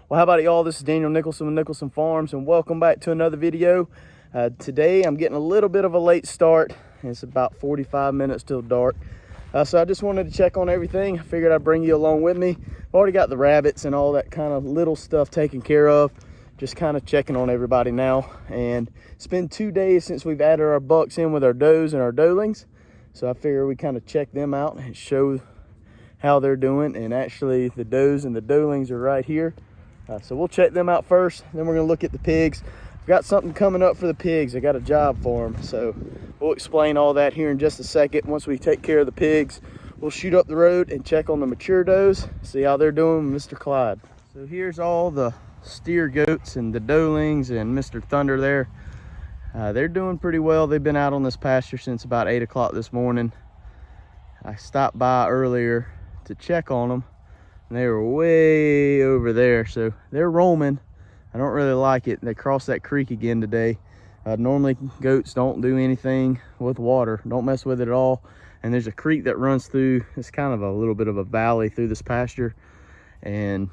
Well, how about it, y'all? This is Daniel Nicholson with Nicholson Farms, and welcome back to another video. Today, I'm getting a little bit of a late start. It's about 45 minutes till dark. So I just wanted to check on everything. I figured I'd bring you along with me. I've already got the rabbits and all that kind of little stuff taken care of. Just kind of checking on everybody now. And it's been 2 days since we've added our bucks in with our does and our doelings. So I figure we kind of check them out and show how they're doing. And actually, the does and the doelings are right here. So we'll check them out first, then we're gonna look at the pigs. I've got something coming up for the pigs. I got a job for them, so we'll explain all that here in just a second. Once we take care of the pigs, we'll shoot up the road and check on the mature does, see how they're doing with Mr. Clyde. So here's all the steer goats and the doelings and Mr. Thunder there. They're doing pretty well. They've been out on this pasture since about 8 o'clock this morning. I stopped by earlier to check on them. They were way over there, so they're roaming. I don't really like it. They crossed that creek again today. Normally goats don't do anything with water, don't mess with it at all. And there's a creek that runs through. It's kind of a little bit of a valley through this pasture, and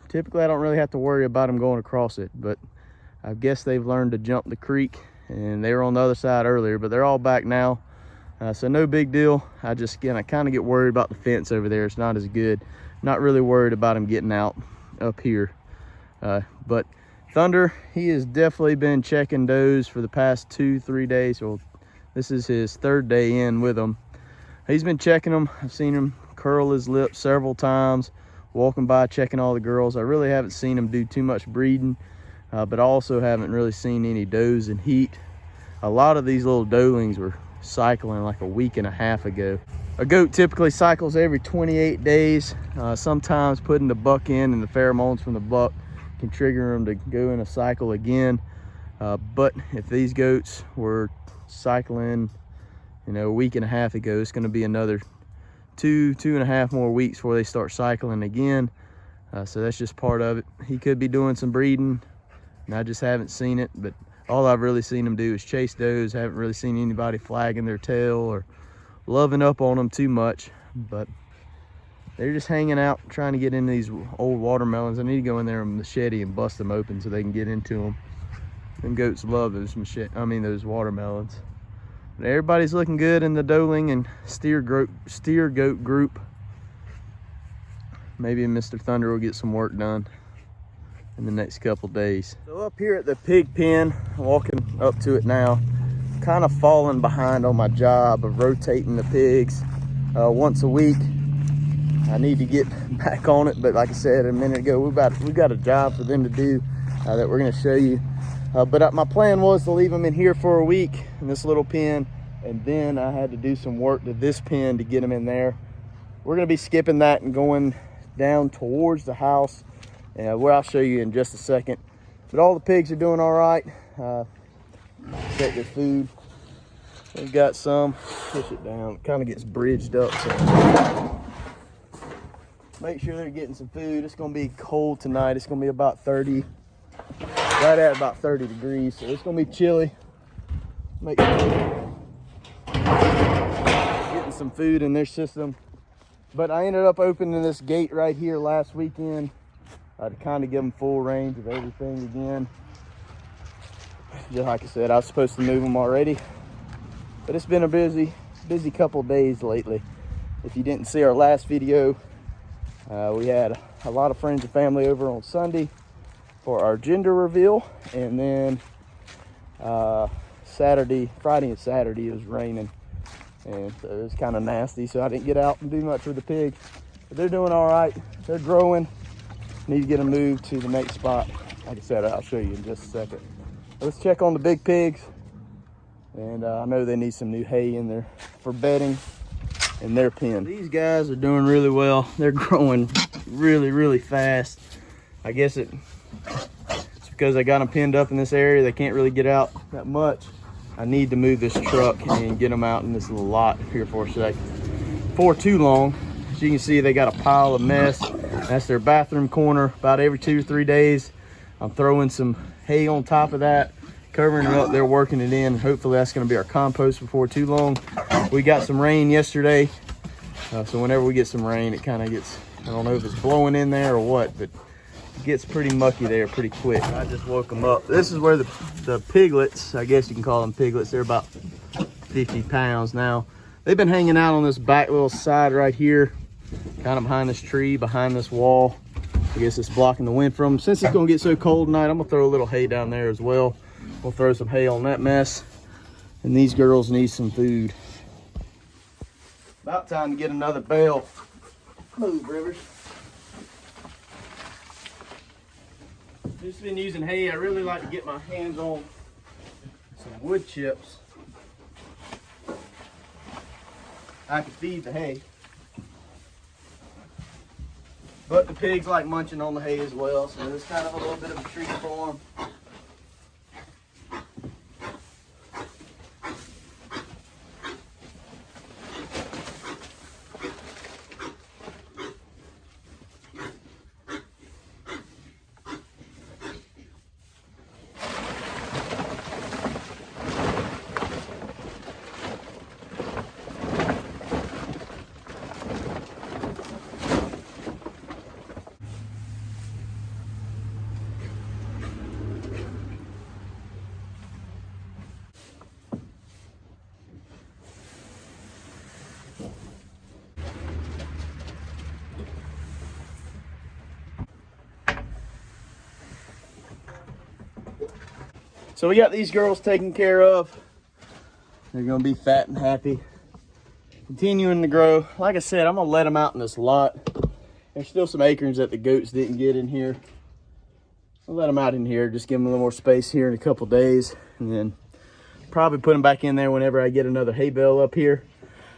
typically I don't really have to worry about them going across it, but I guess they've learned to jump the creek, and they were on the other side earlier, but they're all back now. So no big deal. I kind of get worried about the fence over there. It's not as good. Not really worried about him getting out up here. But Thunder, he has definitely been checking does for the past 2-3 days. Well, this is his 3rd day in with them. He's been checking them. I've seen him curl his lips several times, walking by checking all the girls. I really haven't seen him do too much breeding, but I also haven't really seen any does in heat. A lot of these little doelings were cycling like a week and a half ago. A goat typically cycles every 28 days. Sometimes putting the buck in and the pheromones from the buck can trigger them to go in a cycle again. But if these goats were cycling, a week and a half ago, it's going to be another 2.5 more weeks before they start cycling again. So that's just part of it. He could be doing some breeding, and I just haven't seen it. But all I've really seen him do is chase does. I haven't really seen anybody flagging their tail or loving up on them too much, but they're just hanging out trying to get into these old watermelons. I need to go in there with a machete and bust them open so they can get into them. Them goats love those those watermelons. But everybody's looking good in the doeling and steer goat group. Maybe Mr. Thunder will get some work done in the next couple days. So up here at the pig pen, walking up to it now, kind of falling behind on my job of rotating the pigs once a week. I need to get back on it, but like I said a minute ago, we got a job for them to do that we're going to show you. But my plan was to leave them in here for a week in this little pen, and then I had to do some work to this pen to get them in there. We're going to be skipping that and going down towards the house, where I'll show you in just a second. But all the pigs are doing all right. Check their food. They've got some. Push it down. It kind of gets bridged up. So make sure they're getting some food. It's going to be cold tonight. It's going to be about 30, right at about 30 degrees. So it's going to be chilly. Make sure getting some food in their system. But I ended up opening this gate right here last weekend to kind of give them full range of everything again. Just like I said, I was supposed to move them already, but it's been a busy couple days lately. If you didn't see our last video, we had a lot of friends and family over on Sunday for our gender reveal, and then Friday and Saturday it was raining, and so it was kind of nasty, so I didn't get out and do much with the pigs. But they're doing all right. They're growing. Need to get them moved to the next spot. Like I said, I'll show you in just a second. Let's check on the big pigs. And I know they need some new hay in there for bedding in their pen. These guys are doing really well. They're growing really, really fast. I guess it's because I got them pinned up in this area. They can't really get out that much. I need to move this truck and get them out in this little lot here for a second. Before too long, as you can see, they got a pile of mess. That's their bathroom corner. About every 2 or 3 days, I'm throwing some hay on top of that, covering it up. They're working it in. Hopefully that's going to be our compost before too long. We got some rain yesterday, so whenever we get some rain, it kind of gets, I don't know if it's blowing in there or what, but It gets pretty mucky there pretty quick. I just woke them up. This is where the piglets, I guess you can call them piglets, they're about 50 pounds now. They've been hanging out on this back little side right here, kind of behind this tree, behind this wall. I guess it's blocking the wind from them. Since it's gonna get so cold tonight, I'm gonna throw a little hay down there as well. We'll throw some hay on that mess. And these girls need some food. About time to get another bale. Move, Rivers. Just been using hay. I really like to get my hands on some wood chips. I can feed the hay. But the pigs like munching on the hay as well, so it's kind of a little bit of a treat for them. So we got these girls taken care of. They're gonna be fat and happy. Continuing to grow. Like I said, I'm gonna let them out in this lot. There's still some acorns that the goats didn't get in here. I'll let them out in here, just give them a little more space here in a couple days. And then probably put them back in there whenever I get another hay bale up here.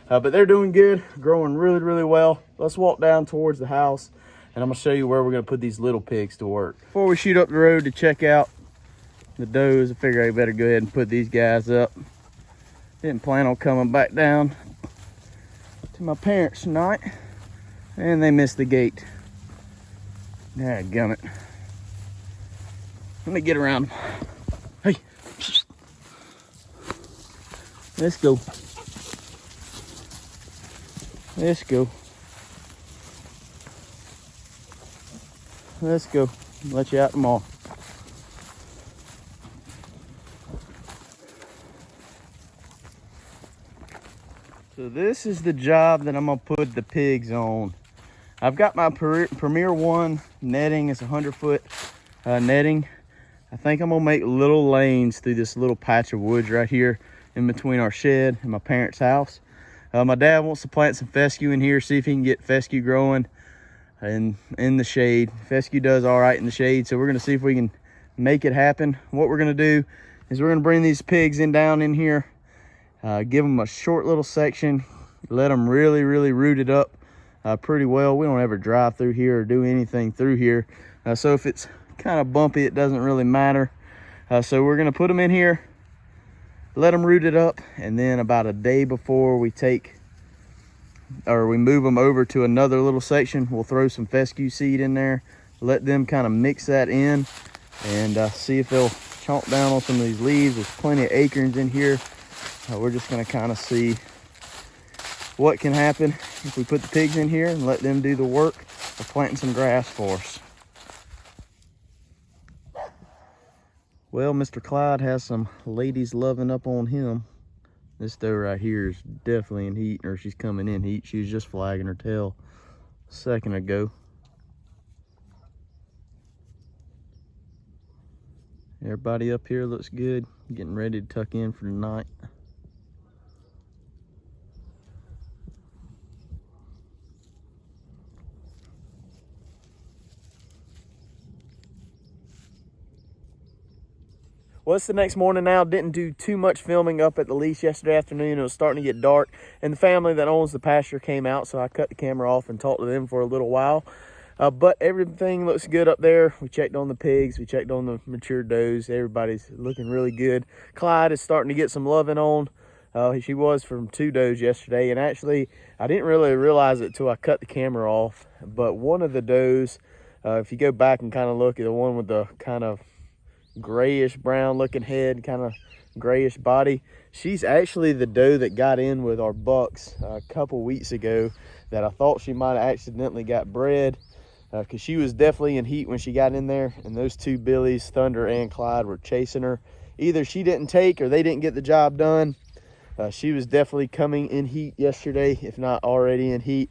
But they're doing good, growing really, really well. Let's walk down towards the house and I'm gonna show you where we're gonna put these little pigs to work. Before we shoot up the road to check out the does, I figure I better go ahead and put these guys up. Didn't plan on coming back down to my parents tonight, and they missed the gate. Dadgummit. Let me get around them. Hey, let's go. Let's go. Let's go. Let you out tomorrow. So this is the job that I'm gonna put the pigs on. I've got my Premier 1 netting. It's 100-foot netting. I think I'm gonna make little lanes through this little patch of woods right here in between our shed and my parents' house. My dad wants to plant some fescue in here, see if he can get fescue growing in the shade. Fescue does all right in the shade, so we're gonna see if we can make it happen. What we're gonna do is we're gonna bring these pigs down in here, give them a short little section, let them really root it up pretty well. We don't ever drive through here or do anything through here, so if it's kind of bumpy, it doesn't really matter. So we're gonna put them in here, let them root it up, and then about a day before we move them over to another little section, we'll throw some fescue seed in there, let them kind of mix that in, and see if they'll chomp down on some of these leaves. There's plenty of acorns in here. We're just gonna kind of see what can happen if we put the pigs in here and let them do the work of planting some grass for us. Well, Mr. Clyde has some ladies loving up on him. This doe right here is definitely in heat, or she's coming in heat. She was just flagging her tail a second ago. Everybody up here looks good, getting ready to tuck in for the night. Well, it's the next morning now. Didn't do too much filming up at the lease yesterday afternoon. It was starting to get dark, and the family that owns the pasture came out, so I cut the camera off and talked to them for a little while. But everything looks good up there. We checked on the pigs. We checked on the mature does. Everybody's looking really good. Clyde is starting to get some loving on. She was from 2 does yesterday, and actually, I didn't really realize it till I cut the camera off. But one of the does, if you go back and kind of look at the one with the kind of grayish brown looking head, kind of grayish body, she's actually the doe that got in with our bucks a couple weeks ago that I thought she might have accidentally got bred. because she was definitely in heat when she got in there, and those two Billies, Thunder and Clyde, were chasing her. Either she didn't take or they didn't get the job done. She was definitely coming in heat yesterday, if not already in heat.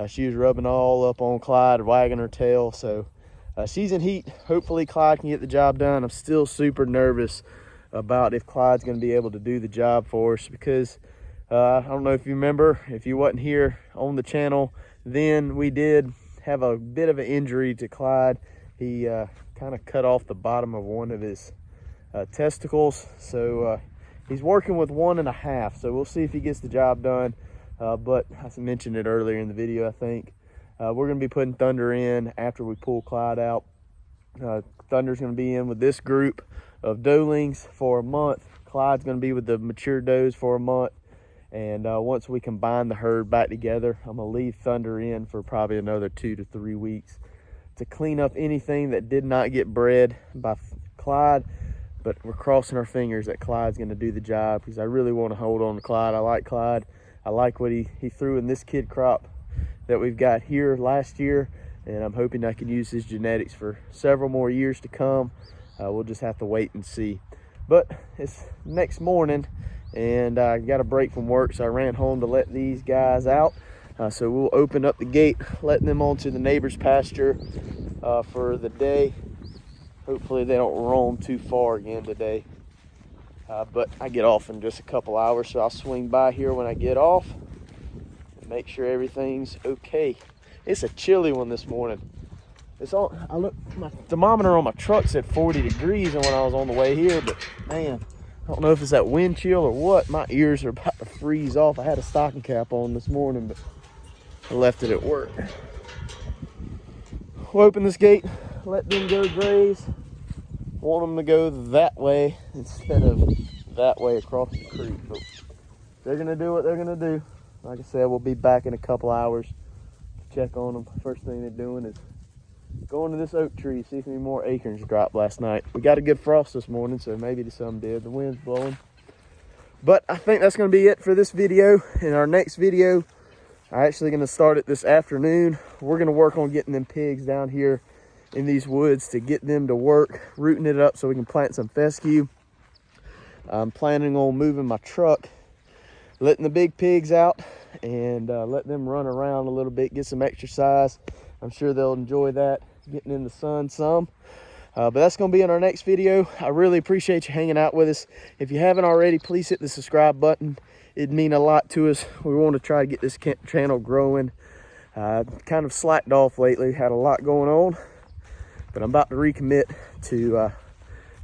She was rubbing all up on Clyde, wagging her tail. So she's in heat. Hopefully Clyde can get the job done. I'm still super nervous about if Clyde's going to be able to do the job for us, because I don't know if you remember, if you wasn't here on the channel, then we did have a bit of an injury to Clyde. He kind of cut off the bottom of one of his testicles. So he's working with 1.5, so we'll see if he gets the job done. But I mentioned it earlier in the video, I think. We're going to be putting Thunder in after we pull Clyde out. Thunder's going to be in with this group of doelings for a month. Clyde's going to be with the mature does for a month. And once we combine the herd back together, I'm going to leave Thunder in for probably another 2 to 3 weeks to clean up anything that did not get bred by Clyde. But we're crossing our fingers that Clyde's going to do the job, because I really want to hold on to Clyde. I like Clyde. I like what he threw in this kid crop that we've got here last year, and I'm hoping I can use his genetics for several more years to come. We'll just have to wait and see. But it's next morning, and I got a break from work, so I ran home to let these guys out. So we'll open up the gate, letting them onto the neighbor's pasture for the day. Hopefully they don't roam too far again today. But I get off in just a couple hours, so I'll swing by here when I get off and make sure everything's okay. It's a chilly one this morning. I look, my thermometer on my truck said 40 degrees when I was on the way here, but man, I don't know if it's that wind chill or what. My ears are about to freeze off. I had a stocking cap on this morning, but I left it at work. We'll open this gate, let them go graze. Want them to go that way instead of that way across the creek. But they're gonna do what they're gonna do. Like I said, we'll be back in a couple hours to check on them. First thing they're doing is going to this oak tree, see if any more acorns dropped last night. We got a good frost this morning, so maybe some did. The wind's blowing. But I think that's gonna be it for this video. In our next video, I'm actually gonna start it this afternoon. We're gonna work on getting them pigs down here in these woods to get them to work, rooting it up so we can plant some fescue. I'm planning on moving my truck, letting the big pigs out, and let them run around a little bit, get some exercise. I'm sure they'll enjoy that, getting in the sun some. But that's going to be in our next video. I really appreciate you hanging out with us. If you haven't already, please hit the subscribe button. It'd mean a lot to us. We want to try to get this channel growing. Kind of slacked off lately, had a lot going on. But I'm about to recommit to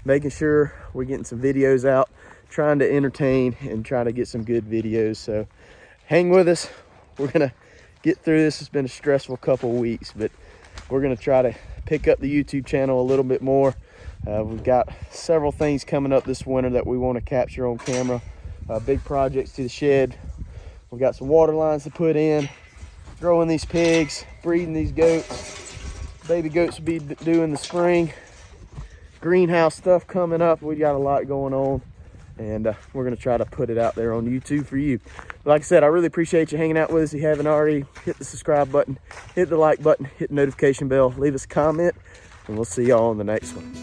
making sure we're getting some videos out, trying to entertain and trying to get some good videos. So hang with us. We're going to get through this. It's been a stressful couple of weeks, but we're going to try to pick up the YouTube channel a little bit more. We've got several things coming up this winter that we want to capture on camera. Big projects to the shed. We've got some water lines to put in, growing these pigs, breeding these goats. Baby goats will be due in the spring. Greenhouse stuff coming up. We got a lot going on, and we're going to try to put it out there on YouTube for you. But like I said, I really appreciate you hanging out with us. If you haven't already, hit the subscribe button, hit the like button, hit the notification bell, leave us a comment, and we'll see y'all on the next one.